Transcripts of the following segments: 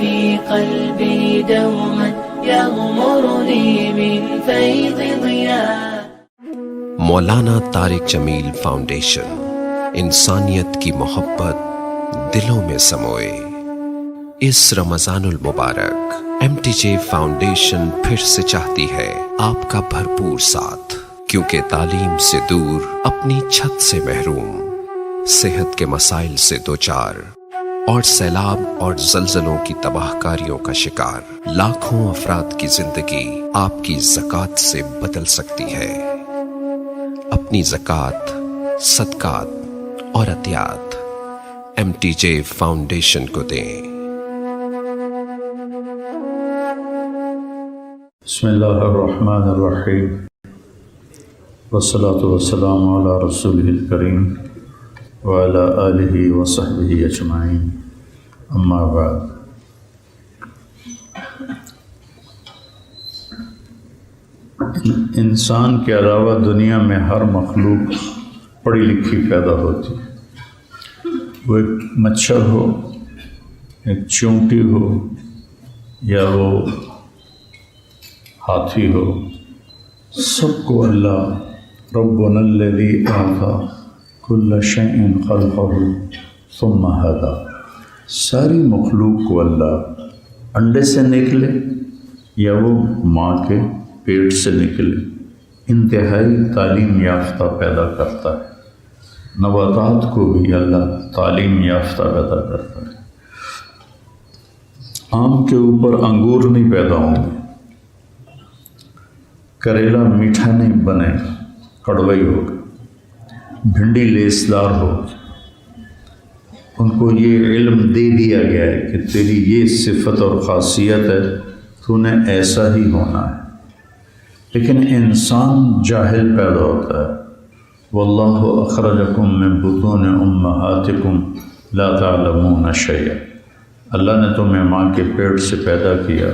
في قلبي دوما يغمرني من فيض ضياء. مولانا طارق جمیل فاؤنڈیشن، انسانیت کی محبت دلوں میں سموئے. اس رمضان المبارک ایم ٹی جے فاؤنڈیشن پھر سے چاہتی ہے آپ کا بھرپور ساتھ، کیونکہ تعلیم سے دور، اپنی چھت سے محروم، صحت کے مسائل سے دوچار اور سیلاب اور زلزلوں کی تباہ کاریوں کا شکار لاکھوں افراد کی زندگی آپ کی زکوٰۃ سے بدل سکتی ہے. اپنی زکوٰۃ، صدقات اور عطیات ایم ٹی جے فاؤنڈیشن کو دیں. بسم اللہ الرحمن الرحیم والصلاة والسلام علی رسولہ الکریم وعلی آلہ وصحبہ اجمعین، اما بعد. انسان کے علاوہ دنیا میں ہر مخلوق پڑھی لکھی پیدا ہوتی ہے. وہ ایک مچھر ہو، ایک چونٹی ہو، یا وہ ہاتھی ہو، سب کو اللہ ربنا الذی اعطی کل شیء خلقہ ثم ہدی، ساری مخلوق کو اللہ انڈے سے نکلے یا وہ ماں کے پیٹ سے نکلے انتہائی تعلیم یافتہ پیدا کرتا ہے. نباتات کو بھی اللہ تعلیم یافتہ پیدا کرتا ہے. آم کے اوپر انگور نہیں پیدا ہوں گے، کریلا میٹھا نہیں بنے، کڑوئی ہوگا. بھنڈی لیسدار ہو، ان کو یہ علم دے دیا گیا ہے کہ تیری یہ صفت اور خاصیت ہے، تو نے ایسا ہی ہونا ہے. لیکن انسان جاہل پیدا ہوتا ہے. واللہ اخرجکم من بطون امہاتکم لا تعلمون شیئا، اللہ نے تمہیں ماں کے پیٹ سے پیدا کیا،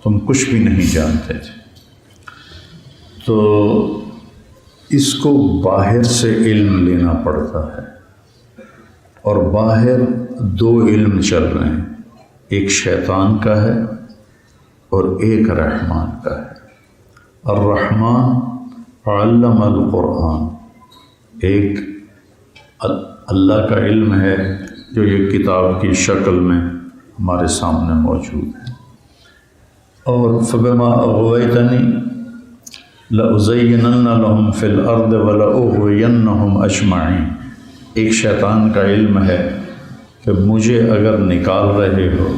تم کچھ بھی نہیں جانتے تھے. تو اس کو باہر سے علم لینا پڑتا ہے، اور باہر دو علم چل رہے ہیں، ایک شیطان کا ہے اور ایک رحمان کا ہے. الرحمن علم القرآن، ایک اللہ کا علم ہے جو یہ کتاب کی شکل میں ہمارے سامنے موجود ہے. اور فبما اغویتنی لأزینن لہم فی الارض ولأغوینہم اجمعین، ایک شیطان کا علم ہے کہ مجھے اگر نکال رہے ہو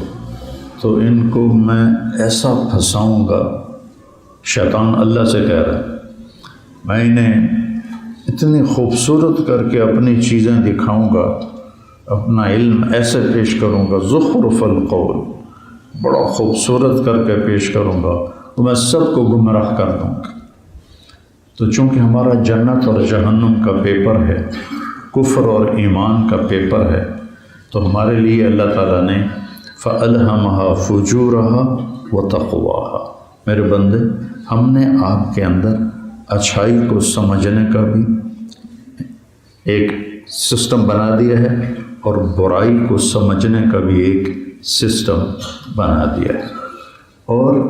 تو ان کو میں ایسا پھنساؤں گا. شیطان اللہ سے کہہ رہا ہے میں انہیں اتنی خوبصورت کر کے اپنی چیزیں دکھاؤں گا، اپنا علم ایسے پیش کروں گا، زخرف القول، بڑا خوبصورت کر کے پیش کروں گا، تو میں سب کو گمراہ کر دوں گا. تو چونکہ ہمارا جنت اور جہنم کا پیپر ہے، کفر اور ایمان کا پیپر ہے، تو ہمارے لیے اللہ تعالیٰ نے فَأَلْهَمَهَا فُجُورَهَا وَتَقْوَاهَا، میرے بندے ہم نے آپ کے اندر اچھائی کو سمجھنے کا بھی ایک سسٹم بنا دیا ہے، اور برائی کو سمجھنے کا بھی ایک سسٹم بنا دیا ہے. اور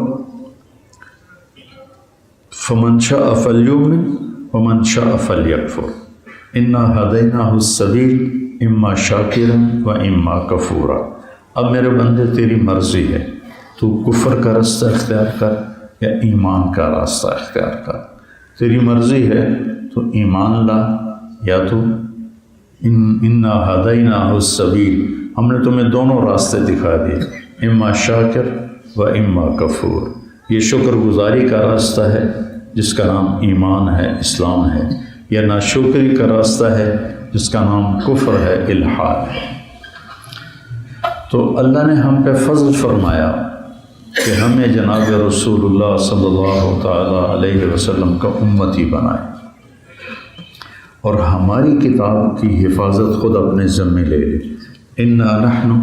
فَمَنْ شَاءَ فَلْيُؤْمِنْ وَمَنْ شَاءَ فَلْيَكْفُرْ إِنَّا هَدَيْنَاهُ السَّبِيلَ إِمَّا شَاكِرًا وَإِمَّا كَفُورًا. اب میرے بندے تیری مرضی ہے، تو کفر کا راستہ اختیار کر یا ایمان کا راستہ اختیار کر. تیری مرضی ہے تو ایمان لا، یا تو اِنَّا هَدَيْنَاهُ السَّبِيلَ، ہم نے تمہیں دونوں راستے دکھا دیے، اما شاکر و اما کفور. یہ شکر گزاری کا راستہ ہے جس کا نام ایمان ہے، اسلام ہے، یا ناشکری کا راستہ ہے جس کا نام کفر ہے، الحاد ہے. تو اللہ نے ہم پہ فضل فرمایا کہ ہمیں جناب رسول اللہ صلی اللہ تعالیٰ علیہ وسلم کا امتی بنائے، اور ہماری کتاب کی حفاظت خود اپنے ذمے لے لے. انا نحن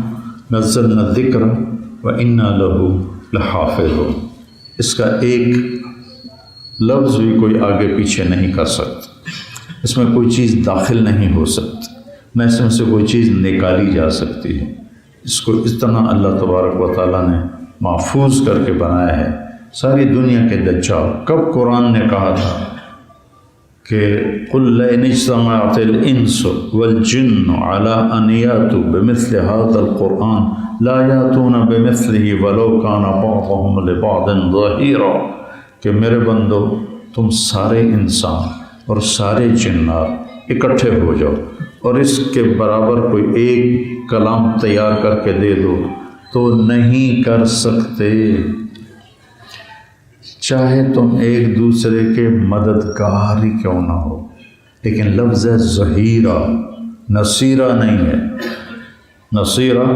نزلنا الذکر و انا لہ لحافظون، اس کا ایک لفظ بھی کوئی آگے پیچھے نہیں کر سکتا، اس میں کوئی چیز داخل نہیں ہو سکتی، نہ اس میں سے کوئی چیز نکالی جا سکتی ہے. اس کو اتنا اللہ تبارک و تعالیٰ نے محفوظ کر کے بنایا ہے. ساری دنیا کے دجال. کب قرآن نے کہا تھا کہ قُلْ لَئِنِ اجْتَمَعَتِ الْإِنسُ وَالْجِنُّ عَلَىٰ أَنْ يَأْتُوا بِمِثْلِ هَٰذَا الْقُرْآنِ لَا يَأْتُونَ بِمِثْلِهِ وَلَوْ كَانَ بَعْضُهُمْ لِبَعْضٍ ظَهِيرًا کہ میرے بندو تم سارے انسان اور سارے جنات اکٹھے ہو جاؤ اور اس کے برابر کوئی ایک کلام تیار کر کے دے دو تو نہیں کر سکتے، چاہے تم ایک دوسرے کے مددگار ہی کیوں نہ ہو. لیکن لفظ ہے ظہیرہ، نصیرہ نہیں ہے. نصیرہ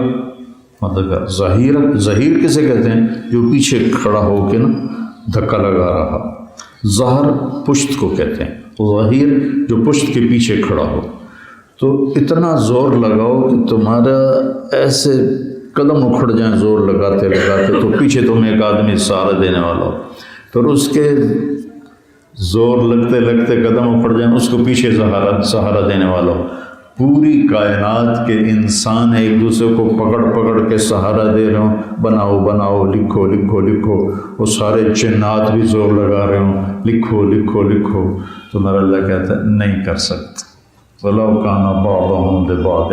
مددگار. ظہیر کسے کہتے ہیں؟ جو پیچھے کھڑا ہو کے نا دھکا لگا رہا. ظہر پشت کو کہتے ہیں. ظہیر جو پشت کے پیچھے کھڑا ہو. تو اتنا زور لگاؤ کہ تمہارا ایسے قدم اکھڑ جائیں زور لگاتے لگاتے، تو پیچھے تم ایک آدمی سہارا دینے والا ہو. پھر اس کے زور لگتے لگتے قدم اکھڑ جائیں، اس کو پیچھے سہارا دینے والا ہو. پوری کائنات کے انسان ایک دوسرے کو پکڑ پکڑ کے سہارا دے رہے ہوں، بناؤ بناؤ، لکھو لکھو لکھو. وہ سارے جنات بھی زور لگا رہے ہوں، لکھو لکھو لکھو. تو میرا اللہ کہتا ہے نہیں کر سکتے. وَلَوْ كَانَ بَعْضُهُمْ لِبَعْضٍ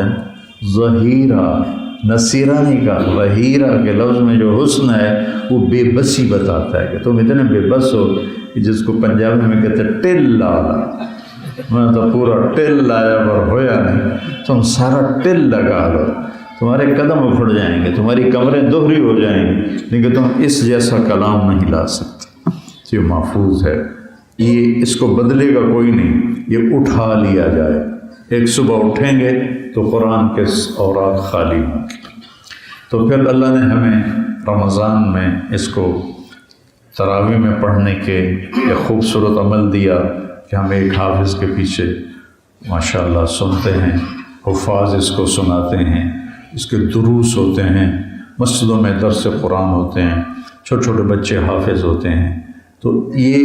ظَهِيرًا. نصیرہ نہیں کہا، ظہیرہ کے لفظ میں جو حسن ہے وہ بے بسی بتاتا ہے کہ تم اتنے بے بس ہو کہ جس کو پنجابی میں کہتے ہیں ٹل لالا. میں تو پورا ٹل لایا پر ہویا نہیں. تم سارا ٹل لگا لو، تمہارے قدم اکھڑ جائیں گے، تمہاری کمریں دوہری ہو جائیں گی، لیکن تم اس جیسا کلام نہیں لا سکتے. یہ محفوظ ہے، یہ اس کو بدلے گا کوئی نہیں. یہ اٹھا لیا جائے. ایک صبح اٹھیں گے تو قرآن کے اوراق خالی ہوں گے. تو پھر اللہ نے ہمیں رمضان میں اس کو تراویح میں پڑھنے کے ایک خوبصورت عمل دیا کہ ہم ایک حافظ کے پیچھے ماشاءاللہ سنتے ہیں، حفاظ اس کو سناتے ہیں، اس کے دروس ہوتے ہیں، مسجدوں میں درس قرآن ہوتے ہیں، چھوٹے چھوٹے بچے حافظ ہوتے ہیں. تو یہ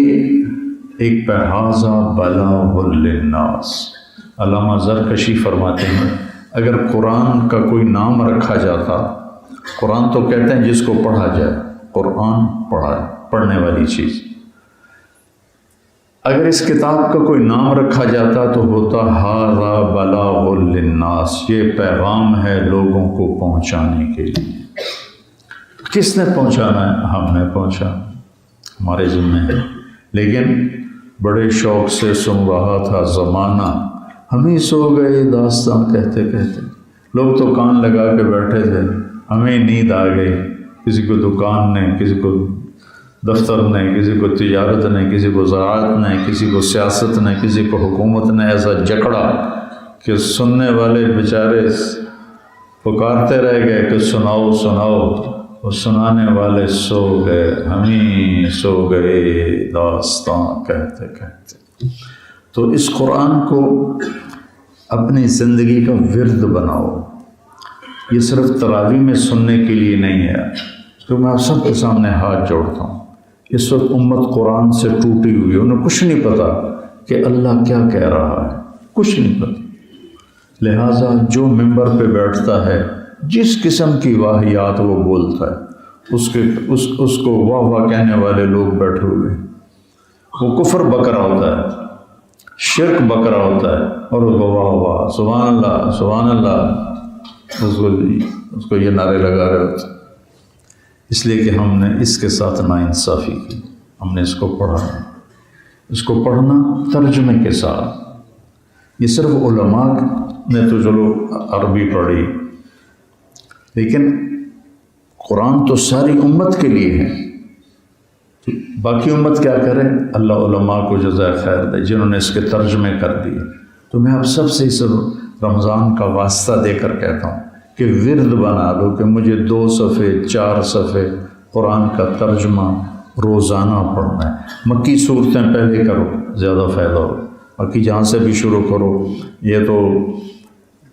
ایک هذا بلاغ للناس. علامہ زرکشی فرماتے ہیں اگر قرآن کا کوئی نام رکھا جاتا، قرآن تو کہتے ہیں جس کو پڑھا جائے، قرآن پڑھنے والی چیز، اگر اس کتاب کا کوئی نام رکھا جاتا تو ہوتا ھذا بلاغ للناس. یہ پیغام ہے لوگوں کو پہنچانے کے لیے. کس نے پہنچانا ہے؟ ہم نے پہنچانا، ہمارے ذمہ ہے. لیکن بڑے شوق سے سن رہا تھا زمانہ، ہمیں سو گئے داستان کہتے کہتے. لوگ تو کان لگا کے بیٹھے تھے، ہمیں نیند آ گئی. کسی کو دکان نہیں، کسی کو دفتر نہیں، کسی کو تجارت نہیں، کسی کو زراعت نہیں، کسی کو سیاست نہیں، کسی کو حکومت نے ایسا جکڑا کہ سننے والے بیچارے پکارتے رہ گئے کہ سناؤ سناؤ. اور سنانے والے سو گئے، ہمیں سو گئے داستان کہتے کہتے. تو اس قرآن کو اپنی زندگی کا ورد بناؤ. یہ صرف تراویح میں سننے کے لیے نہیں ہے. تو میں آپ سب کے سامنے ہاتھ جوڑتا ہوں. اس وقت امت قرآن سے ٹوٹی ہوئی ہے، انہیں کچھ نہیں پتا کہ اللہ کیا کہہ رہا ہے، کچھ نہیں پتا. لہٰذا جو ممبر پہ بیٹھتا ہے، جس قسم کی واہیات وہ بولتا ہے، اس کو واہ واہ کہنے والے لوگ بیٹھے ہوئے. وہ کفر بکرا ہوتا ہے، شرک بکرا ہوتا ہے، اور اس کو واہ واہ سبحان اللہ سبحان اللہ، اس کو یہ نعرے لگا رہے ہوتے. اس لیے کہ ہم نے اس کے ساتھ ناانصافی کی. ہم نے اس کو پڑھا، اس کو پڑھنا ترجمے کے ساتھ. یہ صرف علماء نے تو چلو عربی پڑھی، لیکن قرآن تو ساری امت کے لیے ہے. باقی امت کیا کرے؟ اللہ علماء کو جزائے خیر دے جنہوں نے اس کے ترجمے کر دیے. تو میں آپ سب سے اس رمضان کا واسطہ دے کر کہتا ہوں کہ ورد بنا لو کہ مجھے 2 صفحے 4 صفحے قرآن کا ترجمہ روزانہ پڑھنا ہے. مکی صورتیں پہلے کرو، زیادہ فائدہ ہو. باقی جہاں سے بھی شروع کرو. یہ تو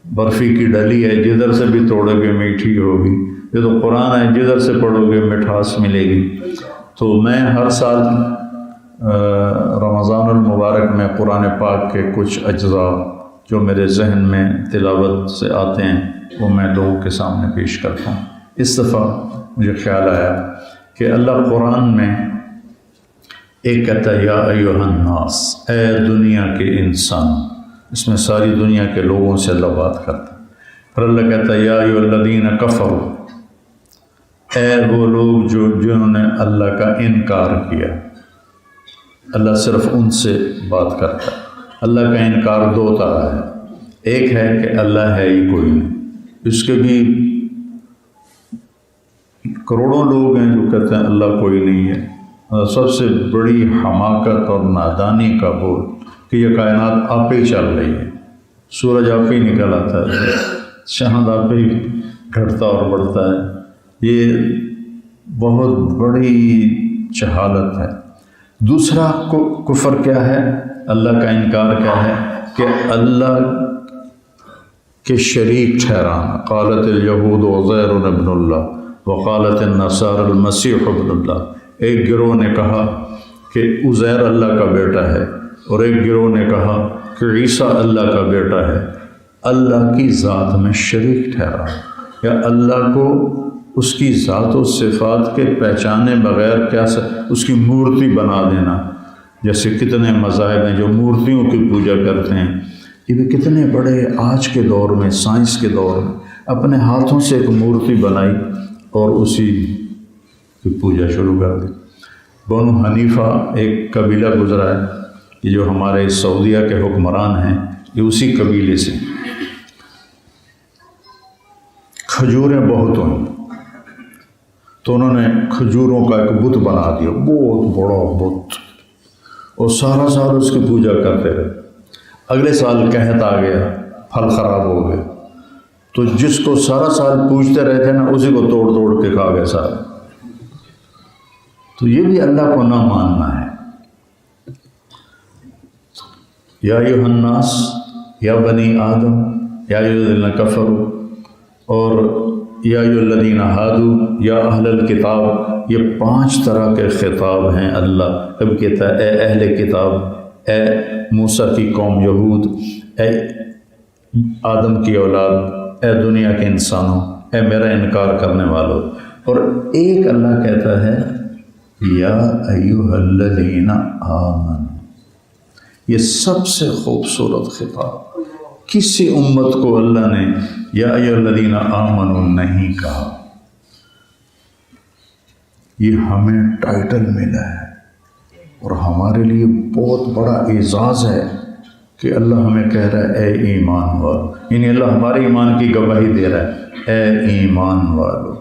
برفی کی ڈلی ہے، جدھر سے بھی توڑو گے میٹھی ہوگی. یہ تو قرآن ہے، جدھر سے پڑھو گے مٹھاس ملے گی. تو میں ہر سال رمضان المبارک میں قرآن پاک کے کچھ اجزاء جو میرے ذہن میں تلاوت سے آتے ہیں وہ میں لوگوں کے سامنے پیش کرتا ہوں۔ اس دفعہ مجھے خیال آیا کہ اللہ قرآن میں ایک کہتا ہے یا ایھا الناس، اے دنیا کے انسان، اس میں ساری دنیا کے لوگوں سے اللہ بات کرتا ہے۔ پھر اللہ کہتا ہے یا ایھا الذین کفروا، اے وہ لوگ جنہوں نے اللہ کا انکار کیا۔ اللہ صرف ان سے بات کرتا ہے۔ اللہ کا انکار دو طرح ہے، ایک ہے کہ اللہ ہے ہی کوئی نہیں، اس کے بھی کروڑوں لوگ ہیں جو کہتے ہیں اللہ کوئی نہیں ہے۔ سب سے بڑی حماقت اور نادانی کا بول کہ یہ کائنات آپ ہی چل رہی ہے، سورج آپ ہی نکل آتا ہے، چاند آپ ہی گھٹتا اور بڑھتا ہے۔ یہ بہت بڑی جہالت ہے۔ دوسرا کفر کیا ہے؟ اللہ کا انکار کیا ہے؟ کہ اللہ کے شریک ٹھہرانا۔ قالت الیہود عزیر ابن اللہ وقالت النصارى المسیح ابن اللہ۔ ایک گروہ نے کہا کہ عزیر اللہ کا بیٹا ہے، اور ایک گروہ نے کہا کہ عیسیٰ اللہ کا بیٹا ہے۔ اللہ کی ذات میں شریک ٹھہرا یا اللہ کو اس کی ذات و صفات کے پہچانے بغیر کیا اس کی مورتی بنا دینا۔ جیسے کتنے مذاہب ہیں جو مورتیوں کی پوجا کرتے ہیں۔ یہ بھی کتنے بڑے آج کے دور میں، سائنس کے دور میں، اپنے ہاتھوں سے ایک مورتی بنائی اور اسی کی پوجا شروع کر دی۔ بنو حنیفہ ایک قبیلہ گزرا ہے، یہ جو ہمارے سعودیہ کے حکمران ہیں یہ اسی قبیلے سے۔ کھجوریں بہت ہوئیں تو انہوں نے کھجوروں کا ایک بت بنا دیا، بہت بڑا بت، اور سارا سال اس کی پوجا کرتے رہے۔ اگلے سال قحط آ گیا، پھل خراب ہو گئے، تو جس کو سارا سال پوجتے رہے تھے نا اسی کو توڑ توڑ کے کھا گئے سارے۔ تو یہ بھی اللہ کو نہ ماننا ہے۔ یا ایھا الناس، یا بنی آدم، یا ایھا الذین کفروا، اور یا ایھا الذین ہادوا، یا اہل الکتاب، یہ 5 طرح کے خطاب ہیں۔ اللہ کبھی کہتا ہے اے اہل کتاب، اے موسیٰ کی قوم یہود، اے آدم کی اولاد، اے دنیا کے انسانوں، اے میرا انکار کرنے والوں۔ اور ایک اللہ کہتا ہے یا ایھا الذین آمنوا۔ یہ سب سے خوبصورت خطاب، کسی امت کو اللہ نے یا ایھا الذین آمنوا نہیں کہا۔ یہ ہمیں ٹائٹل ملا ہے اور ہمارے لیے بہت بڑا اعزاز ہے کہ اللہ ہمیں کہہ رہا ہے اے ایمان والو، یعنی اللہ ہمارے ایمان کی گواہی دے رہا ہے اے ایمان والو۔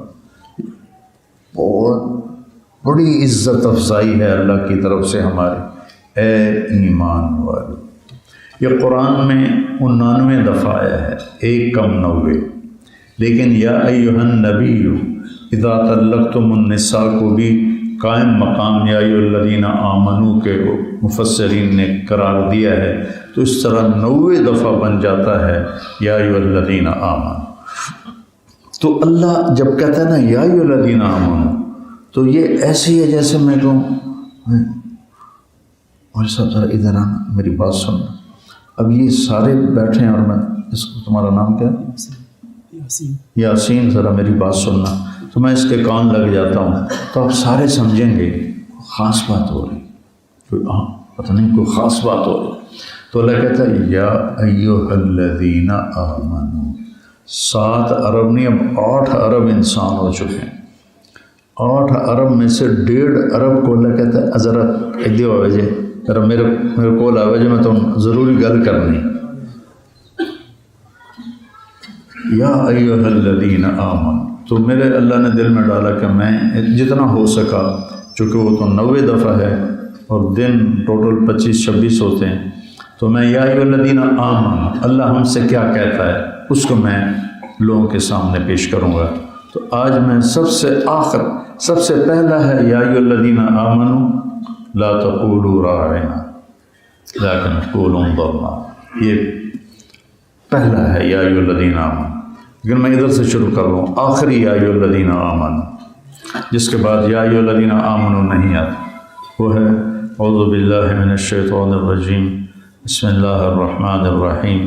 بہت بڑی عزت افزائی ہے اللہ کی طرف سے ہمارے، اے ایمان والو۔ یہ قرآن میں 99 دفعہ آیا ہے، 1 کم 90۔ لیکن یا ایھا النبی اذا طلقتم النساء کو بھی قائم مقام یا ایھا الذین آمنوا کے مفسرین نے قرار دیا ہے، تو اس طرح 90 دفعہ بن جاتا ہے یا ایھا الذین آمنوا۔ تو اللہ جب کہتا ہے نا یا ایھا الذین آمنوا، تو یہ ایسی ہے جیسے میں کہوں اور سب ذرا ادھر آنا، میری بات سننا۔ اب یہ سارے بیٹھے ہیں اور میں اس کو، تمہارا نام کیا ہے؟ یاسین، ذرا میری بات سننا۔ تو میں اس کے کان لگ جاتا ہوں تو آپ سارے سمجھیں گے خاص بات ہو رہی، کوئی پتہ نہیں کوئی خاص بات ہو رہی۔ تو اللہ کہتا ہے یا ایھا الذین آمنوا۔ 7 ارب نہیں، اب 8 ارب انسان ہو چکے ہیں۔ 8 ارب میں سے 1.5 ارب کو اللہ کہتا ہے ذرا ادھر آوے جے، ذرا میرے کول آوے جے، میں تو ضروری گل کرنی۔ یا ایھا الذین آمنوا، تو میرے اللہ نے دل میں ڈالا کہ میں جتنا ہو سکا، چونکہ وہ تو 90 دفعہ ہے اور دن ٹوٹل 25-26 ہوتے ہیں، تو میں یا ایھا الذین آمنوا، اللہ ہم سے کیا کہتا ہے اس کو میں لوگوں کے سامنے پیش کروں گا۔ تو آج میں سب سے پہلا ہے یا ایھا الذین آمنوا لا تقولوا راعنا لیکن قولوا انظرنا۔ یہ پہلا ہے یا ایھا الذین آمنوا، لیکن میں ادھر سے شروع کر رہا ہوں۔ آخری یا ایھا الذین آمنوا، جس کے بعد یا ایھا الذین آمنوا نہیں آتا، وہ ہے اعوذ باللہ من الشیطان الرجیم، بسم اللہ الرحمن الرحیم،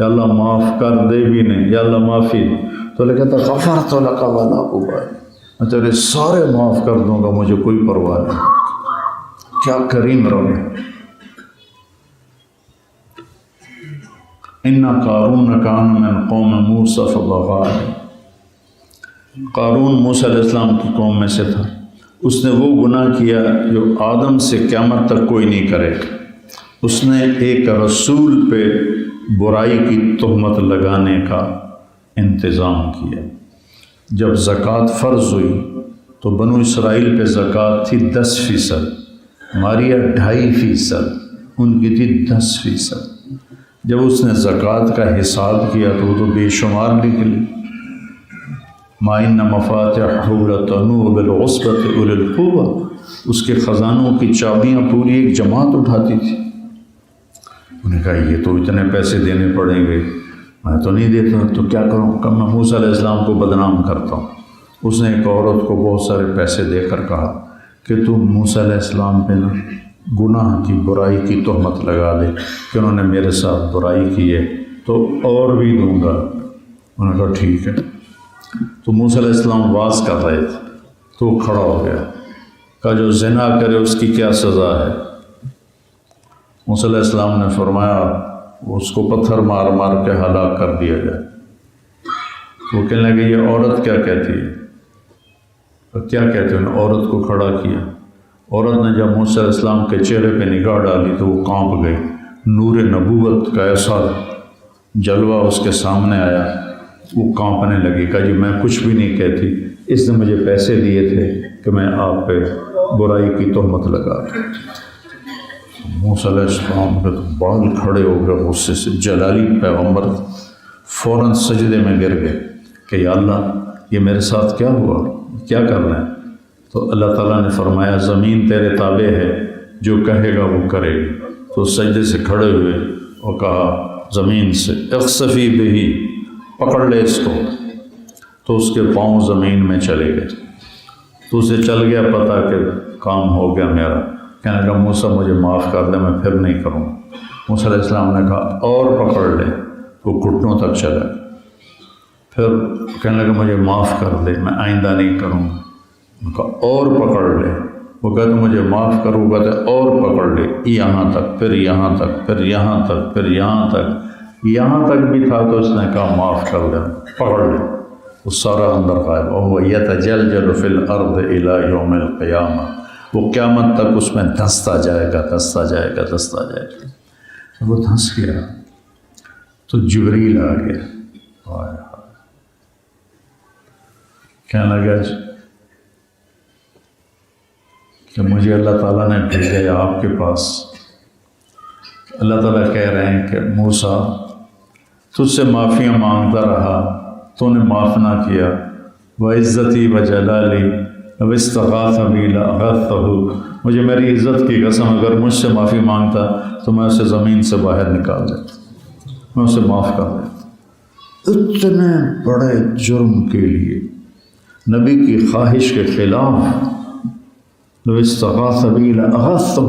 یا اللہ معاف کر دے بھی نہیں، یا اللہ معافی، تو اللہ کہتا غفرت لک ولا ابالی، میں تیرے سارے معاف کر دوں گا، مجھے کوئی پرواہ نہیں۔ کیا کریم رب ہے۔ ان قارون کان من قوم موسیٰ فبغى علیہم، قارون موسیٰ علیہ السلام کی قوم میں سے تھا، اس نے وہ گناہ کیا جو آدم سے قیامت تک کوئی نہیں کرے۔ اس نے ایک رسول پہ برائی کی تہمت لگانے کا انتظام کیا۔ جب زکوٰۃ فرض ہوئی تو بنو اسرائیل پہ زکوٰۃ تھی 10%، ہماری 2.5%، ان کی تھی 10%۔ جب اس نے زکوٰۃ کا حساب کیا تو وہ تو بے شمار نکلی۔ ما ان مفاتحہ لتنوء بالعصبۃ اولي القوہ، اس کے خزانوں کی چابیاں پوری ایک جماعت اٹھاتی تھی۔ انہوں نے کہا یہ تو اتنے پیسے دینے پڑیں گے، میں تو نہیں دیتا، تو کیا کروں؟ کہ میں موسیٰ علیہ السلام کو بدنام کرتا ہوں۔ اس نے ایک عورت کو بہت سارے پیسے دے کر کہا کہ تم موسیٰ علیہ السلام پہ نا گناہ کی برائی کی تہمت لگا دے کہ انہوں نے میرے ساتھ برائی کی ہے، تو اور بھی دوں گا۔ انہوں نے کہا ٹھیک ہے۔ تو موسیٰ علیہ السلام واز کر رہے تھے تو وہ کھڑا ہو گیا، کہا جو زنا کرے اس کی کیا سزا ہے؟ موسیٰ علیہ السلام نے فرمایا اس کو پتھر مار مار کے ہلاک کر دیا جائے۔ وہ کہنے لگے یہ عورت کیا کہتی ہے؟ تو کیا کہتے ہیں؟ عورت کو کھڑا کیا۔ عورت نے جب موسیٰ علیہ السلام کے چہرے پہ نگاہ ڈالی تو وہ کانپ گئی۔ نور نبوت کا ایسا جلوہ اس کے سامنے آیا، وہ کانپنے لگی، کہا جی میں کچھ بھی نہیں کہتی، اس نے مجھے پیسے دیے تھے کہ میں آپ پہ برائی کی تہمت لگا دوں۔ موسیٰ علیہ السلام کے تو بال کھڑے ہو گئے غصے سے، جلالی پیغمبر فوراً سجدے میں گر گئے کہ یا اللہ یہ میرے ساتھ کیا ہوا، کیا کرنا ہے؟ تو اللہ تعالیٰ نے فرمایا زمین تیرے تابع ہے، جو کہے گا وہ کرے گا۔ تو سجدے سے کھڑے ہوئے اور کہا زمین سے اخسفی بہی، پکڑ لے اس کو۔ تو اس کے پاؤں زمین میں چلے گئے، تو اسے چل گیا پتہ کہ کام ہو گیا میرا۔ کہنے لگا موسیٰ مجھے معاف کر دے، میں پھر نہیں کروں۔ موسیٰ علیہ السلام نے کہا اور پکڑ لے، وہ گھٹنوں تک چلا۔ پھر کہنے لگا مجھے معاف کر دے، میں آئندہ نہیں کروں گا۔ ان کا اور پکڑ لے، وہ کہتے مجھے معاف کرو، کہتے اور پکڑ لے، یہاں تک، پھر یہاں تک، پھر یہاں تک، پھر یہاں تک، یہاں تک بھی تھا تو اس نے کہا معاف کر دے، پکڑ لے۔ وہ سارا اندر غائب، وَهُوَ يَتَجَلْجَلُ فِي الْأَرْضِ إِلَى يَوْمِ الْقِيَامَةِ، وہ قیامت تک اس میں دھنستا جائے گا، دھنستا جائے گا، دھنستا جائے گا۔ وہ دھنس گیا تو جبریل آ گیا، کہنے لگا کہ مجھے اللہ تعالیٰ نے بھیجا ہے آپ کے پاس۔ اللہ تعالیٰ کہہ رہے ہیں کہ موسیٰ تجھ سے معافیاں مانگتا رہا، تو نے معاف نہ کیا، وعزتی وجلالی واستغاث بی لاغاثہ، مجھے میری عزت کی قسم اگر مجھ سے معافی مانگتا تو میں اسے زمین سے باہر نکال دیتا، میں اسے معاف کر دیتا۔ اتنے بڑے جرم کے لیے نبی کی خواہش کے خلاف لو استغاث بی لاغاثہ،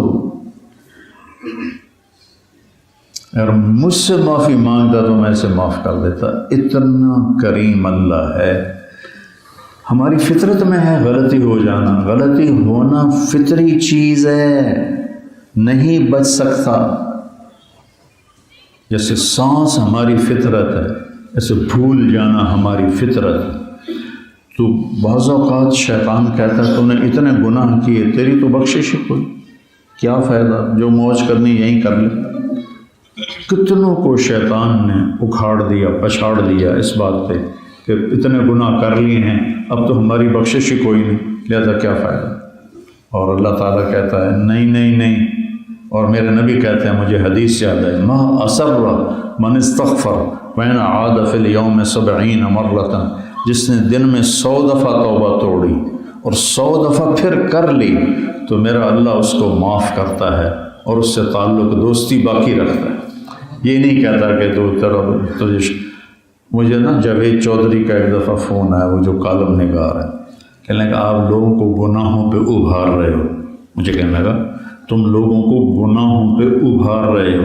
اگر مجھ سے معافی مانگتا تو میں اسے معاف کر دیتا۔ اتنا کریم اللہ ہے۔ ہماری فطرت میں ہے غلطی ہو جانا، غلطی ہونا فطری چیز ہے، نہیں بچ سکتا۔ جیسے سانس ہماری فطرت ہے، ایسے بھول جانا ہماری فطرت ہے۔ تو بعض اوقات شیطان کہتا ہے تو نے اتنے گناہ کیے، تیری تو بخشش ہی کوئی، کیا فائدہ، جو موج کرنی یہیں کر لے۔ کتنوں کو شیطان نے اکھاڑ دیا، پچھاڑ دیا اس بات پہ کہ اتنے گناہ کر لیے ہیں، اب تو ہماری بخشش ہی کوئی نہیں، لہذا کیا فائدہ۔ اور اللہ تعالیٰ کہتا ہے نہیں نہیں نہیں، اور میرے نبی کہتے ہیں، مجھے حدیث یاد ہے، ما اصر من استغفر وین عاد فی الیوم 70 مرۃ، جس نے دن میں 100 دفعہ توبہ توڑی اور 100 دفعہ پھر کر لی تو میرا اللہ اس کو معاف کرتا ہے اور اس سے تعلق دوستی باقی رکھتا ہے۔ یہ نہیں کہتا کہ تو مجھے نا جاوید چودھری کا ایک دفعہ فون آیا، وہ جو کالم نگار ہے، کہنے لگا آپ لوگوں کو گناہوں پہ ابھار رہے ہو۔ مجھے کہنے لگا تم لوگوں کو گناہوں پہ ابھار رہے ہو۔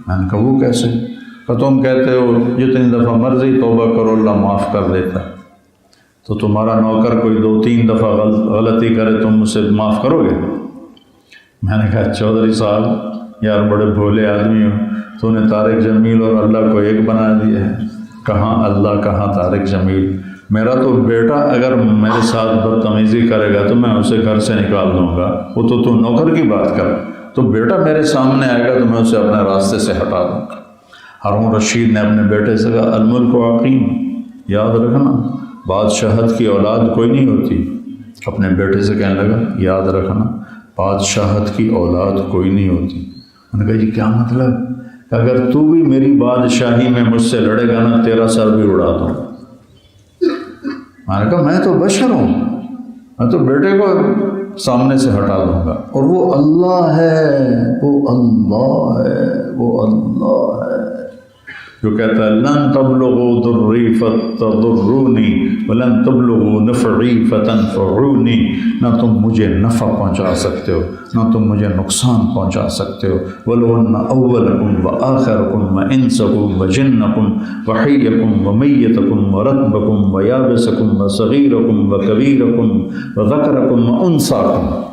میں نے کہا وہ کیسے؟ کہ تم کہتے ہو جتنی دفعہ مرضی توبہ کرو اللہ معاف کر دیتا ہے، تو تمہارا نوکر کوئی 2-3 دفعہ غلطی کرے تم اسے معاف کرو گے؟ میں نے کہا چودھری صاحب یار بڑے بھولے آدمی ہو، تو نے طارق جمیل اور اللہ کو ایک بنا دیا ہے، کہاں اللہ کہاں طارق جمیل؟ میرا تو بیٹا اگر میرے ساتھ بدتمیزی کرے گا تو میں اسے گھر سے نکال دوں گا، وہ تو نوکر کی بات کر، تو بیٹا میرے سامنے آئے گا تو میں اسے اپنے راستے سے ہٹا دوں گا۔ ہارون رشید نے اپنے بیٹے سے کہا الملک عقیم، یاد رکھنا بادشاہت کی اولاد کوئی نہیں ہوتی۔ اپنے بیٹے سے کہنے لگا یاد رکھنا بادشاہت کی اولاد کوئی نہیں ہوتی۔ میں نے کہا جی کیا مطلب؟ کہ اگر تو بھی میری بادشاہی میں مجھ سے لڑے گا نا تیرا سر بھی اڑا دوں گا۔ میں نے کہا میں تو بشر ہوں، میں تو بیٹے کو سامنے سے ہٹا دوں گا، اور وہ اللہ ہے، وہ اللہ ہے، وہ اللہ ہے جو کہتا ہے لن تبلغوا ضری فتضرونی ولن تبلغوا نفعی فتنفعونی، نہ تم مجھے نفع پہنچا سکتے ہو نہ تم مجھے نقصان پہنچا سکتے ہو۔ وَلَوْ أَنَّ أَوَّلَكُمْ وَآخِرَكُمْ وَإِنسَكُمْ وَجِنَّكُمْ وَحَيَّكُمْ وَمَيِّتَكُمْ وَرَطْبَكُمْ وَيَابِسَكُمْ وَصَغِيرَكُمْ وَكَبِيرَكُمْ وَذَكَرَكُمْ وَأُنثَاكُمْ،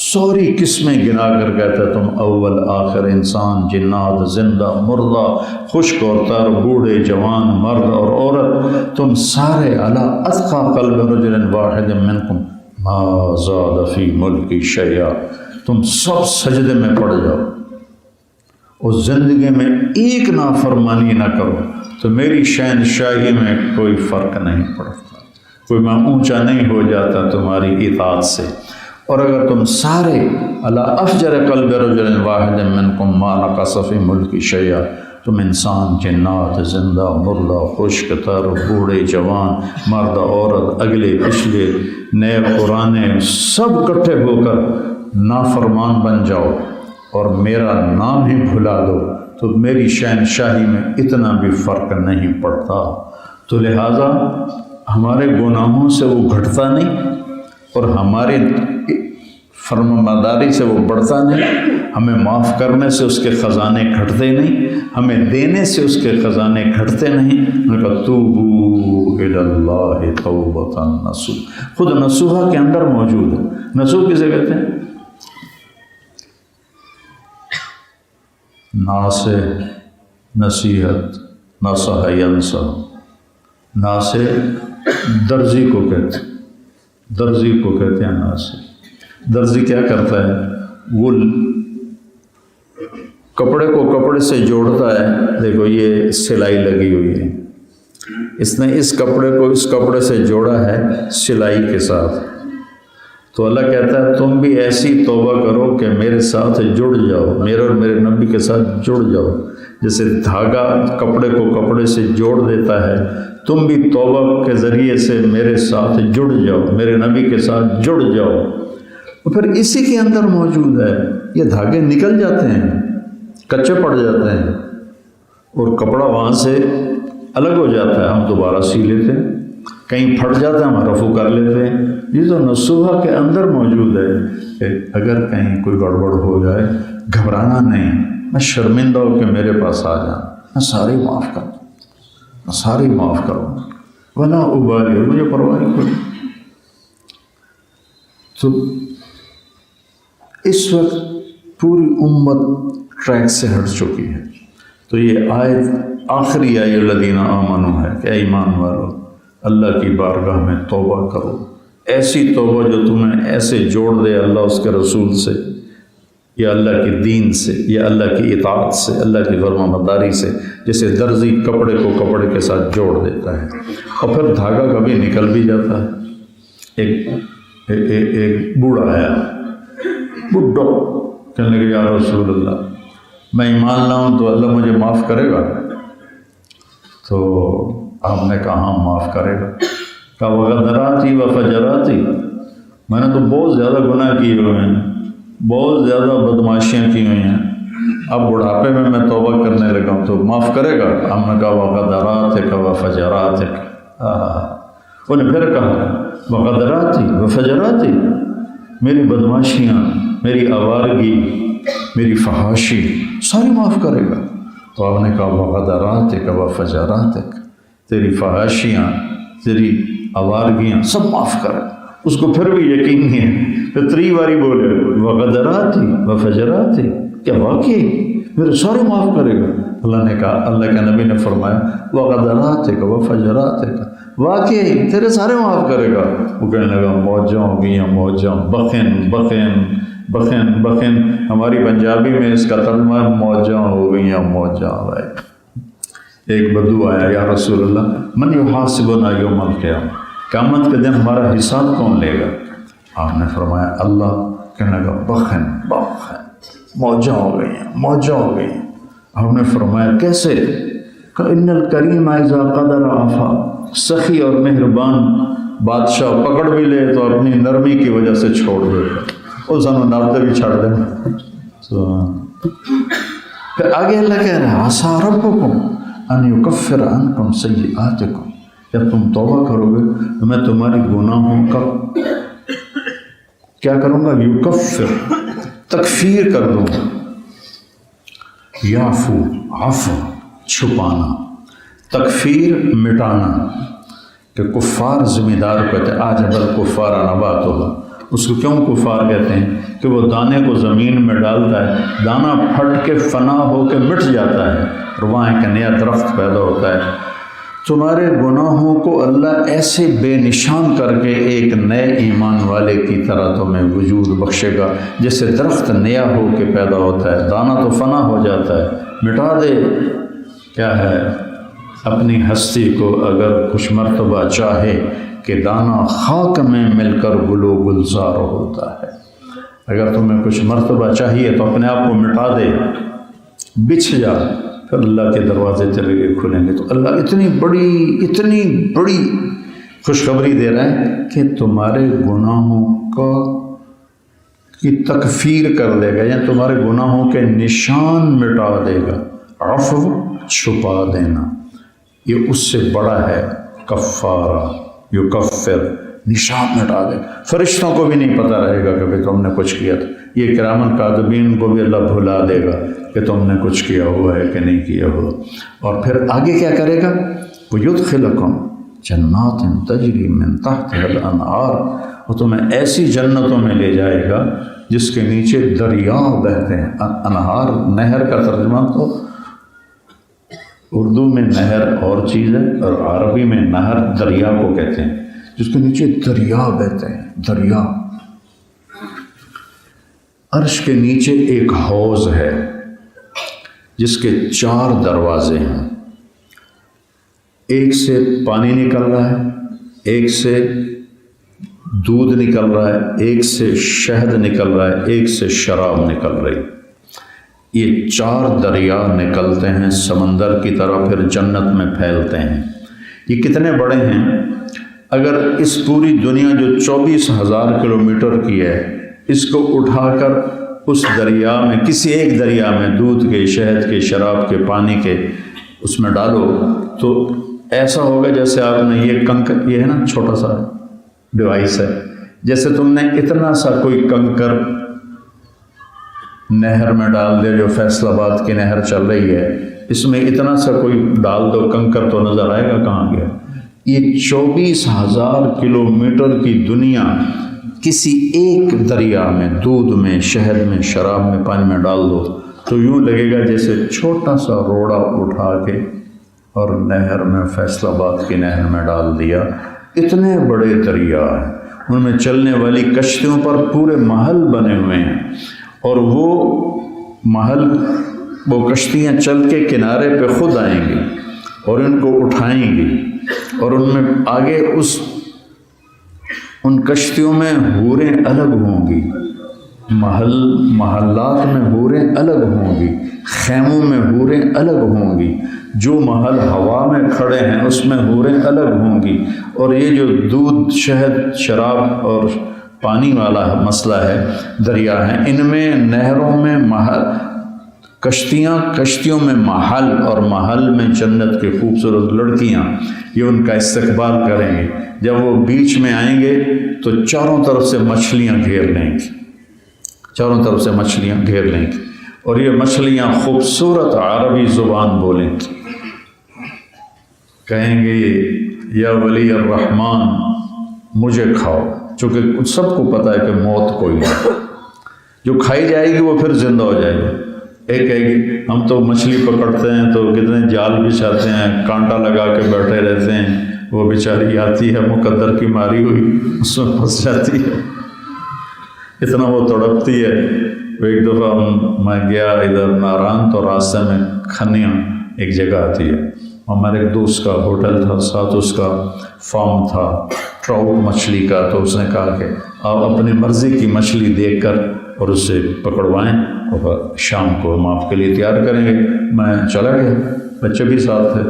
سوری قسمیں گنا کر کہتا ہے تم اول آخر، انسان، جنات، زندہ، مردہ، خشک اور تر، بوڑھے، جوان، مرد اور عورت، تم سارے علی اتقى قلب رجل واحد منکم ما زاد فی ملکی شیئا، تم سب سجدے میں پڑ جاؤ اور زندگی میں ایک نافرمانی نہ کرو تو میری شہنشاہی میں کوئی فرق نہیں پڑتا، کوئی میں اونچا نہیں ہو جاتا تمہاری اطاعت سے۔ اور اگر تم سارے علی افجر قلب رجل واحد منکم ما نقص فی ملکی شیئا، تم انسان، جنات، زندہ، مردہ، خشک تر، بوڑھے، جوان، مرد، عورت، اگلے پچھلے، نئے پرانے، سب اکٹھے ہو کر نافرمان بن جاؤ اور میرا نام ہی بھلا دو تو میری شہنشاہی میں اتنا بھی فرق نہیں پڑتا۔ تو لہٰذا ہمارے گناہوں سے وہ گھٹتا نہیں اور ہماری فرمانبرداری سے وہ بڑھتا نہیں، ہمیں معاف کرنے سے اس کے خزانے گھٹتے نہیں، ہمیں دینے سے اس کے خزانے گھٹتے نہیں۔ انہوں نے کہا توبوا الی اللہ توبۃ نصوحا، خود نصوحا کے اندر موجود ہے۔ نصوح کسے کہتے ہیں؟ ناصح، نصیحت، نصح ینصح، ناصح درزی کو کہتے ہیں، درزی کو کہتے ہیں ناصح۔ درزی کیا کرتا ہے؟ وہ کپڑے کو کپڑے سے جوڑتا ہے، دیکھو یہ سلائی لگی ہوئی ہے، اس نے اس کپڑے کو اس کپڑے سے جوڑا ہے سلائی کے ساتھ، تو اللہ کہتا ہے تم بھی ایسی توبہ کرو کہ میرے ساتھ جڑ جاؤ، میرے اور میرے نبی کے ساتھ جڑ جاؤ، جیسے دھاگا کپڑے کو کپڑے سے جوڑ دیتا ہے، تم بھی توبہ کے ذریعے سے میرے ساتھ جڑ جاؤ، میرے نبی کے ساتھ جڑ جاؤ۔ اور پھر اسی کے اندر موجود ہے، یہ دھاگے نکل جاتے ہیں، کچے پڑ جاتے ہیں اور کپڑا وہاں سے الگ ہو جاتا ہے، ہم دوبارہ سی لیتے ہیں، کہیں پھٹ جاتا ہے ہم رفع کر لیتے ہیں۔ یہ تو نصوحہ کے اندر موجود ہے کہ اگر کہیں کوئی گڑبڑ ہو جائے گھبرانا نہیں، میں شرمندہ ہو کہ میرے پاس آ جانا، میں ساری معاف کر دوں، میں ساری معاف کروں، ولا ابالی، مجھے پرواہ نہیں۔ تو اس وقت پوری امت ٹریک سے ہٹ چکی ہے، تو یہ آیت آخری یا الذین آمنوا ہے کہ اے ایمان والو اللہ کی بارگاہ میں توبہ کرو، ایسی توبہ جو تمہیں ایسے جوڑ دے اللہ اس کے رسول سے یا اللہ کے دین سے یا اللہ کی اطاعت سے، اللہ کی فرمانبرداری سے، جیسے درزی کپڑے کو کپڑے کے ساتھ جوڑ دیتا ہے اور پھر دھاگا کبھی نکل بھی جاتا ہے۔ ایک بوڑھا آیا، بڈھا، کہنے لگے یا رسول اللہ میں ایمان لاؤں تو اللہ مجھے معاف کرے گا؟ تو آپ نے کہا ہاں معاف کرے گا۔ کہا وغدراتی وفجراتی، میں نے تو بہت زیادہ گناہ کیے ہوئے ہیں، بہت زیادہ بدماشیاں کی ہوئی ہیں، اب بڑھاپے میں توبہ کرنے لگا ہوں تو معاف کرے گا؟ ہم نے کہا وغدراتک وفجراتک۔ انہیں پھر کہا وغدراتی وفجراتی، میری بدماشیاں، میری آوارگی، میری فحاشی ساری معاف کرے گا۔ تو آپ نے کہا وغدراتک وفجراتک، تیری فحاشیاں، تیری آوارگیاں سب معاف کر۔ اس کو پھر بھی یقین نہیں ہے، پھر 3 باری بولے وغدراتی وفجراتی، کیا واقعی میرے سارے معاف کرے گا؟ اللہ نے کہا، اللہ کے نبی نے فرمایا وغدراتک وفجراتک، واقعی تیرے سارے معاف کرے گا۔ وہ کہنے لگا موجاں ہو گئی ہیں، موجاں، بخن بخن بخن بخن، ہماری پنجابی میں اس کا ترجمہ ہے موجاں ہو گئی ہیں، موجاں۔ ایک بدو آیا، یا رسول اللہ من یحاسبنا یوم القیامہ، قیامت کے دن ہمارا حساب کون لے گا؟ آپ نے فرمایا اللہ۔ کہنے لگا بخن بخن، موجاں ہو گئی ہیں، موجاں ہو گئی ہیں۔ آپ نے فرمایا کیسے؟ کہ ان الکریم اذا قدر عفا، سخی اور مہربان بادشاہ پکڑ بھی لے تو اپنی نرمی کی وجہ سے چھوڑ دے گا، اس انہوں نابتے بھی چھڑ دیں۔ پھر آگے اللہ کہہ رہے ہیں عسیٰ ربکم ان یکفر عنکم سیئاتکم، جب تم توبہ کرو گے تو میں تمہاری گناہوں کا کیا کروں گا؟ یکفر، تکفیر کر دوں گا۔ یعفو، عفو چھپانا، تکفیر مٹانا، کہ کفار ذمہ دار کہتے ہیں آجب الکفار نباتہ، اس کو کیوں کفار کہتے ہیں؟ کہ وہ دانے کو زمین میں ڈالتا ہے، دانہ پھٹ کے فنا ہو کے مٹ جاتا ہے اور وہاں ایک نیا درخت پیدا ہوتا ہے۔ تمہارے گناہوں کو اللہ ایسے بے نشان کر کے ایک نئے ایمان والے کی طرح تمہیں وجود بخشے گا، جیسے درخت نیا ہو کے پیدا ہوتا ہے، دانہ تو فنا ہو جاتا ہے، مٹا دے کیا ہے اپنی ہستی کو۔ اگر کچھ مرتبہ چاہے کہ دانہ خاک میں مل کر گل و گلزار ہوتا ہے، اگر تمہیں کچھ مرتبہ چاہیے تو اپنے آپ کو مٹا دے، بچھ جا، پھر اللہ کے دروازے تیرے لیے کھلیں گے۔ تو اللہ اتنی بڑی خوشخبری دے رہا ہے کہ تمہارے گناہوں کی تکفیر کر دے گا، یا تمہارے گناہوں کے نشان مٹا دے گا۔ عفو چھپا دینا، یہ اس سے بڑا ہے کفارہ، یکفر، نشان مٹا دے۔ فرشتوں کو بھی نہیں پتہ رہے گا کہ تم نے کچھ کیا تھا، یہ کرامن کاتبین کو بھی اللہ بھلا دے گا کہ تم نے کچھ کیا ہوا ہے کہ نہیں کیا ہوا۔ اور پھر آگے کیا کرے گا؟ وَيُدْخِلَكُمْ جَنَّاتٍ تَجْرِي مِن تَحْتِهَا الْأَنْهَارُ، وہ تمہیں ایسی جنتوں میں لے جائے گا جس کے نیچے دریا بہتے ہیں۔ انہار، نہر کا ترجمہ تو اردو میں نہر اور چیز ہے اور عربی میں نہر دریا کو کہتے ہیں، جس کے نیچے دریا بہتے ہیں، دریا۔ عرش کے نیچے ایک حوض ہے جس کے 4 دروازے ہیں، ایک سے پانی نکل رہا ہے، ایک سے دودھ نکل رہا ہے، ایک سے شہد نکل رہا ہے، ایک سے شراب نکل رہی۔ یہ 4 دریا نکلتے ہیں سمندر کی طرح، پھر جنت میں پھیلتے ہیں۔ یہ کتنے بڑے ہیں؟ اگر اس پوری دنیا جو 24,000 کلومیٹر کی ہے، اس کو اٹھا کر اس دریا میں، کسی ایک دریا میں، دودھ کے، شہد کے، شراب کے، پانی کے، اس میں ڈالو تو ایسا ہوگا جیسے آپ نے یہ کنکر، یہ ہے نا چھوٹا سا ڈیوائس ہے، جیسے تم نے اتنا سا کوئی کنکر نہر میں ڈال دے، جو فیصل آباد کی نہر چل رہی ہے، اس میں اتنا سا کوئی ڈال دو کنکر تو نظر آئے گا کہاں گیا۔ یہ 24,000 کلومیٹر کی دنیا کسی ایک دریا میں، دودھ میں، شہد میں، شراب میں، پانی میں ڈال دو تو یوں لگے گا جیسے چھوٹا سا روڑا اٹھا کے اور نہر میں، فیصل آباد کی نہر میں ڈال دیا۔ اتنے بڑے دریا ہیں، ان میں چلنے والی کشتیوں پر پورے محل بنے ہوئے ہیں، اور وہ محل، وہ کشتیاں چل کے کنارے پہ خود آئیں گی اور ان کو اٹھائیں گی، اور ان میں آگے ان کشتیوں میں حوریں الگ ہوں گی، محلات میں حوریں الگ ہوں گی، خیموں میں حوریں الگ ہوں گی، جو محل ہوا میں کھڑے ہیں اس میں حوریں الگ ہوں گی۔ اور یہ جو دودھ، شہد، شراب اور پانی والا مسئلہ ہے، دریا ہیں، ان میں نہروں میں محل، کشتیوں میں محل، اور محل میں جنت کے خوبصورت لڑکیاں، یہ ان کا استقبال کریں گے۔ جب وہ بیچ میں آئیں گے تو چاروں طرف سے مچھلیاں گھیر لیں گی، چاروں طرف سے مچھلیاں گھیر لیں گی، اور یہ مچھلیاں خوبصورت عربی زبان بولیں، کہیں گے یا ولی الرحمن مجھے کھاؤ، چونکہ سب کو پتہ ہے کہ موت کوئی نہیں، جو کھائی جائے گی وہ پھر زندہ ہو جائے گی۔ ایک کہے گی ہم تو مچھلی پکڑتے ہیں تو کتنے جال بچھاتے ہیں، کانٹا لگا کے بیٹھے رہتے ہیں، وہ بیچاری آتی ہے مقدر کی ماری ہوئی، اس میں پھنس جاتی ہے، اتنا وہ تڑپتی ہے۔ وہ ایک دفعہ میں گیا ادھر ناران، تو راستے میں کھنیا ایک جگہ آتی ہے، ہمارے ایک دوست کا ہوٹل تھا، ساتھ اس کا فارم تھا ٹراؤٹ مچھلی کا، تو اس نے کہا کہ آپ اپنی مرضی کی مچھلی دیکھ کر اور اسے پکڑوائیں اور شام کو ہم آپ کے لیے تیار کریں گے۔ میں چلا گیا، بچے بھی ساتھ تھے،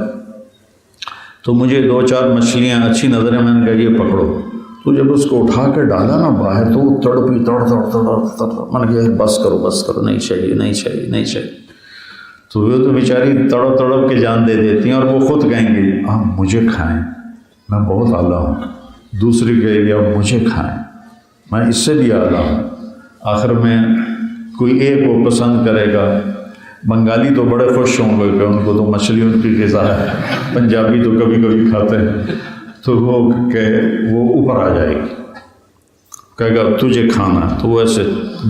تو مجھے 2-4 مچھلیاں اچھی نظریں، میں نے کہا یہ پکڑو، تو جب اس کو اٹھا کے ڈالا نا باہر تو وہ تڑپی تڑ میں نے کہا بس کرو، نہیں چاہیے۔ تو وہ تو بیچاری تڑپ کے جان دے دیتی ہیں، اور وہ خود کہیں گے آپ مجھے کھائیں، میں بہت اعلیٰ ہوں، دوسری کہے گی آپ مجھے کھائیں، میں اس سے بھی اعلیٰ ہوں۔ آخر میں کوئی ایک وہ پسند کرے گا، بنگالی تو بڑے خوش ہوں گے کہ ان کو تو مچھلی ان کی غذا ہے، پنجابی تو کبھی کبھی کھاتے ہیں، تو وہ اوپر آ جائے گی، کہے گا تجھے کھانا، تو وہ ایسے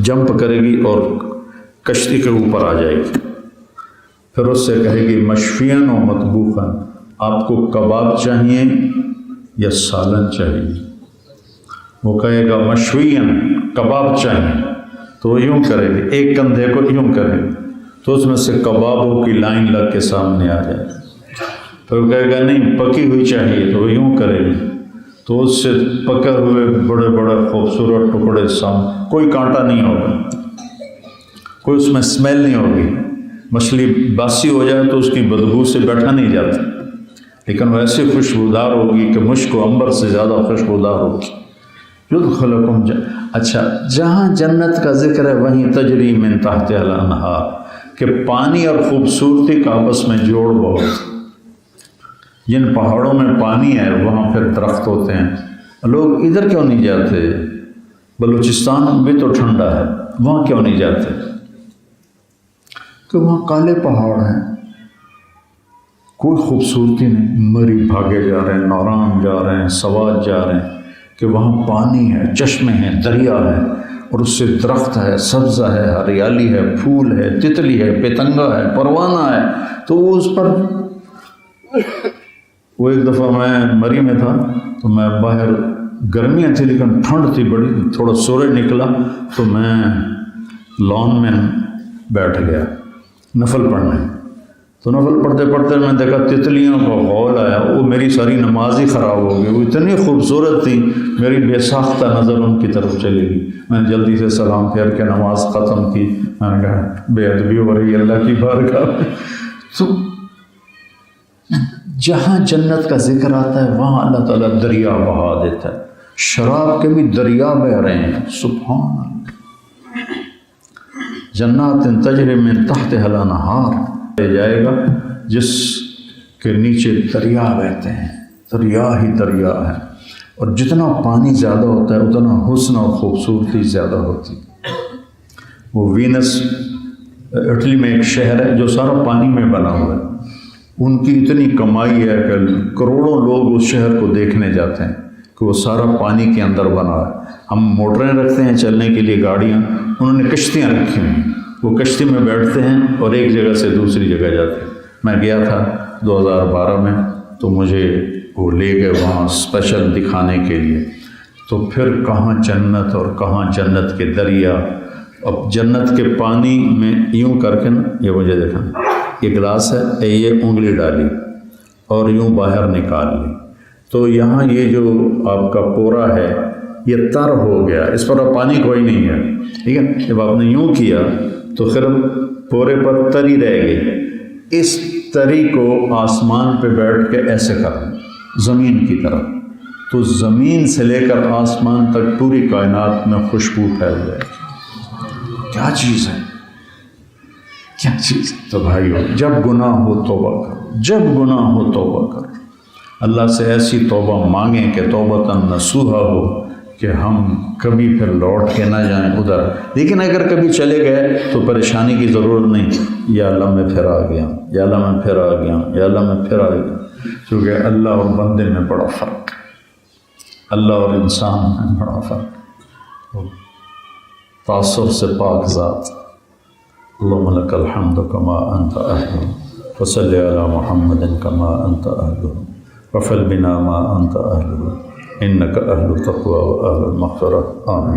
جمپ کرے گی اور کشتی کے اوپر آ جائے گی، پھر اس سے کہے گی مشفین و مطبوخاً، آپ کو کباب چاہیے یا سالن چاہیے؟ وہ کہے گا مشوین، کباب چاہیے، تو وہ یوں کرے گی، ایک کندھے کو یوں کرے گی، تو اس میں سے کبابوں کی لائن لگ کے سامنے آ جائے گی، پھر وہ کہے گا نہیں پکی ہوئی چاہیے، تو وہ یوں کرے گی، تو اس سے پکے ہوئے بڑے بڑے خوبصورت ٹکڑے سامنے، کوئی کانٹا نہیں ہوگا، کوئی اس میں اسمیل نہیں ہوگی، مچھلی باسی ہو جائے تو اس کی بدبو سے بیٹھا نہیں جاتا، لیکن وہ ایسی خوشبودار ہوگی کہ مشک و عنبر سے زیادہ خوشبودار ہوگی۔ یدخلکم اچھا، جہاں جنت کا ذکر ہے وہیں تجری من تحتہا الانہار، کہ پانی اور خوبصورتی کا آپس میں جوڑ بہت، جن پہاڑوں میں پانی ہے وہاں پھر درخت ہوتے ہیں، لوگ ادھر کیوں نہیں جاتے؟ بلوچستان بھی تو ٹھنڈا ہے، وہاں کیوں نہیں جاتے؟ کہ وہاں کالے پہاڑ ہیں، کوئی خوبصورتی نہیں، مری بھاگے جا رہے ہیں، نوران جا رہے ہیں، سوات جا رہے ہیں، کہ وہاں پانی ہے، چشمے ہیں، دریا ہے، اور اس سے درخت ہے، سبزہ ہے، ہریالی ہے، پھول ہے، تتلی ہے، پتنگا ہے، پروانہ ہے، تو وہ اس پر وہ ایک دفعہ میں مری میں تھا، تو میں باہر گرمیاں تھی لیکن ٹھنڈ تھی بڑی، تھوڑا سورج نکلا تو میں لان میں بیٹھ گیا نفل پڑھنے، تو نفل پڑھتے پڑھتے میں دیکھا تتلیوں کا غول آیا، وہ میری ساری نماز ہی خراب ہو گئی، وہ اتنی خوبصورت تھی، میری بے ساختہ نظر ان کی طرف چلی گئی، میں نے جلدی سے سلام پھیر کے نماز ختم کی، میں نے کہا بے ادبی ہو رہی ہے اللہ کی بارگاہ میں۔ تو جہاں جنت کا ذکر آتا ہے وہاں اللہ تعالیٰ دریا بہا دیتا ہے، شراب کے بھی دریا بہہ رہے ہیں، سبحان اللہ۔ جنات تجری من تحتہا الانہار لے جائے گا جس کے نیچے دریا بہتے ہیں، دریا ہی دریا ہے، اور جتنا پانی زیادہ ہوتا ہے اتنا حسن اور خوبصورتی زیادہ ہوتی ہے۔ وہ وینس اٹلی میں ایک شہر ہے جو سارا پانی میں بنا ہوا ہے، ان کی اتنی کمائی ہے کہ کروڑوں لوگ اس شہر کو دیکھنے جاتے ہیں کہ وہ سارا پانی کے اندر بنا ہے۔ ہم موٹریں رکھتے ہیں چلنے کے لیے گاڑیاں، انہوں نے کشتیاں رکھی ہیں، وہ کشتی میں بیٹھتے ہیں اور ایک جگہ سے دوسری جگہ جاتے ہیں۔ میں گیا تھا 2012 میں، تو مجھے وہ لے گئے وہاں اسپیشل دکھانے کے لیے، تو پھر کہاں جنت اور کہاں جنت کے دریا۔ اب جنت کے پانی میں یوں کر کے نا، یہ مجھے دیکھا، یہ گلاس ہے، یہ انگلی ڈالی اور یوں باہر نکال لی، تو یہاں یہ جو آپ کا پورا ہے یہ تر ہو گیا، اس پر اب پانی کوئی نہیں ہے، ٹھیک ہے۔ جب آپ نے یوں کیا تو پھر پورے پر تری رہ گئی، اس تری کو آسمان پہ بیٹھ کے ایسے کریں زمین کی طرف، تو زمین سے لے کر آسمان تک پوری کائنات میں خوشبو پھیل جائے گی۔ کیا چیز ہے، کیا چیز ہے۔ تو بھائیو، جب گناہ ہو توبہ کرو، جب گناہ ہو توبہ کرو، اللہ سے ایسی توبہ مانگیں کہ توبۃ نصوحا ہو، کہ ہم کبھی پھر لوٹ کے نہ جائیں ادھر، لیکن اگر کبھی چلے گئے تو پریشانی کی ضرورت نہیں، یا اللہ میں پھر آ گیا، یا اللہ میں پھر آ گیا، یا اللہ میں پھر آ گیا، کیونکہ اللہ اور بندے میں بڑا فرق ہے، اللہ اور انسان میں بڑا فرق ہے۔ تعصب سے پاک ذات، اللہم لک الحمد کما انت اہل، وصلی علی محمد کما انت اہل، وفعل بنا ما انت اہل، انک اہل التقوی و اہل المغفرہ، آمین۔